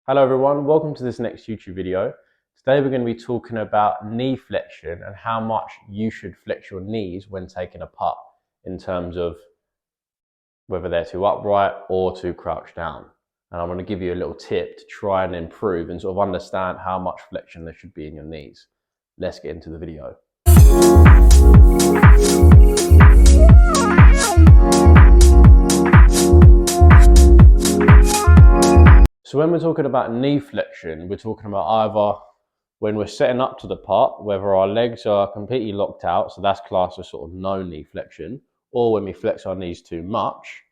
Hello everyone, welcome to this next YouTube video. Today we're going to be talking about knee flexion and how much you should flex your knees when taking a putt in terms of whether they're too upright or too crouched down. And I'm going to give you a little tip to try and improve and sort of understand how much flexion there should be in your knees. Let's get into the video. So when we're talking about knee flexion, we're talking about either when we're setting up to the putt, whether our legs are completely locked out, so that's classed as sort of no knee flexion, or when we flex our knees too much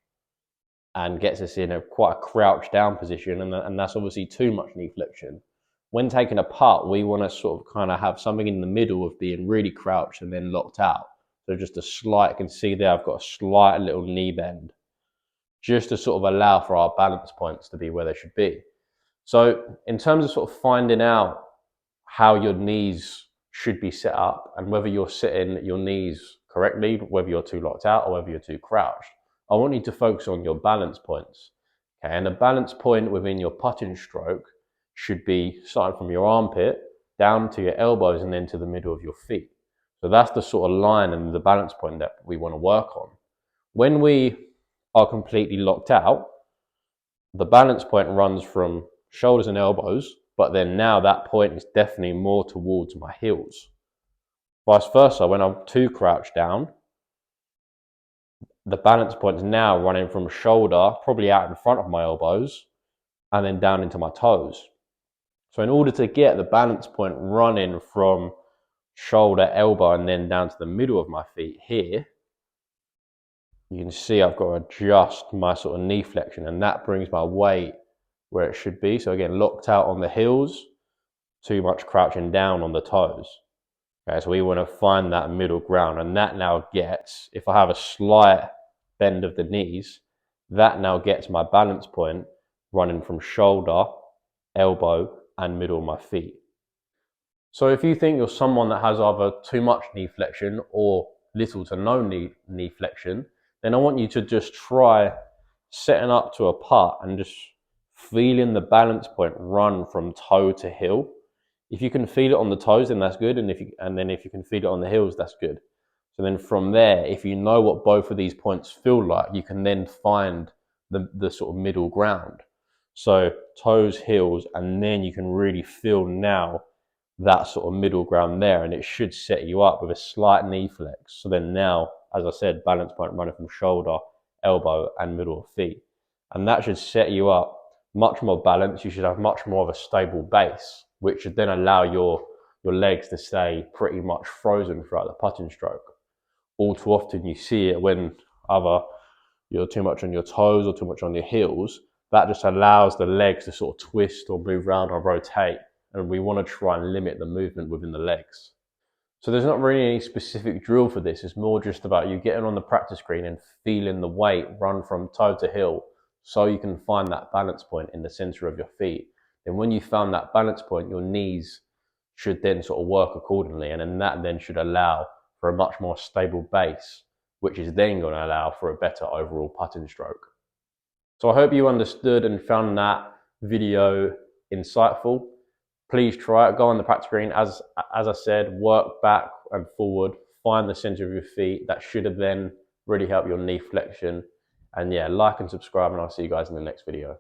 and gets us in quite a crouched down position, and that's obviously too much knee flexion. When taking a putt, we want to sort of kind of have something in the middle of being really crouched and then locked out. So just a slight, you can see there I've got a slight little knee bend, just to sort of allow for our balance points to be where they should be. So in terms of sort of finding out how your knees should be set up and whether you're sitting your knees correctly, whether you're too locked out or whether you're too crouched, I want you to focus on your balance points. Okay, and the balance point within your putting stroke should be starting from your armpit down to your elbows and then to the middle of your feet. So that's the sort of line and the balance point that we want to work on. When we are completely locked out, the balance point runs from shoulders and elbows, but then now that point is definitely more towards my heels. Vice versa, when I'm too crouched down, the balance point is now running from shoulder, probably out in front of my elbows, and then down into my toes. So in order to get the balance point running from shoulder, elbow, and then down to the middle of my feet here, you can see I've got to adjust my sort of knee flexion, and that brings my weight where it should be. So again, locked out on the heels, too much crouching down on the toes. Okay, so we want to find that middle ground, and that now gets, if I have a slight bend of the knees, that now gets my balance point running from shoulder, elbow, and middle of my feet. So if you think you're someone that has either too much knee flexion or little to no knee flexion, then I want you to just try setting up to a putt and just feeling the balance point run from toe to heel. If you can feel it on the toes, then that's good, and then if you can feel it on the heels, that's good. So then from there, if you know what both of these points feel like, you can then find the sort of middle ground. So toes, heels, and then you can really feel now that sort of middle ground there, and it should set you up with a slight knee flex. So then now, as I said, balance point running from shoulder, elbow, and middle of feet. And that should set you up much more balanced. You should have much more of a stable base, which should then allow your legs to stay pretty much frozen throughout the putting stroke. All too often you see it when either you're too much on your toes or too much on your heels. That just allows the legs to sort of twist or move around or rotate. And we want to try and limit the movement within the legs. So there's not really any specific drill for this. It's more just about you getting on the practice screen and feeling the weight run from toe to heel so you can find that balance point in the center of your feet. And when you found that balance point, your knees should then sort of work accordingly. And then that then should allow for a much more stable base, which is then going to allow for a better overall putting stroke. So I hope you understood and found that video insightful. Please try it, go on the practice screen, as I said, work back and forward, find the center of your feet. That should have then really helped your knee flexion. And yeah, like and subscribe, and I'll see you guys in the next video.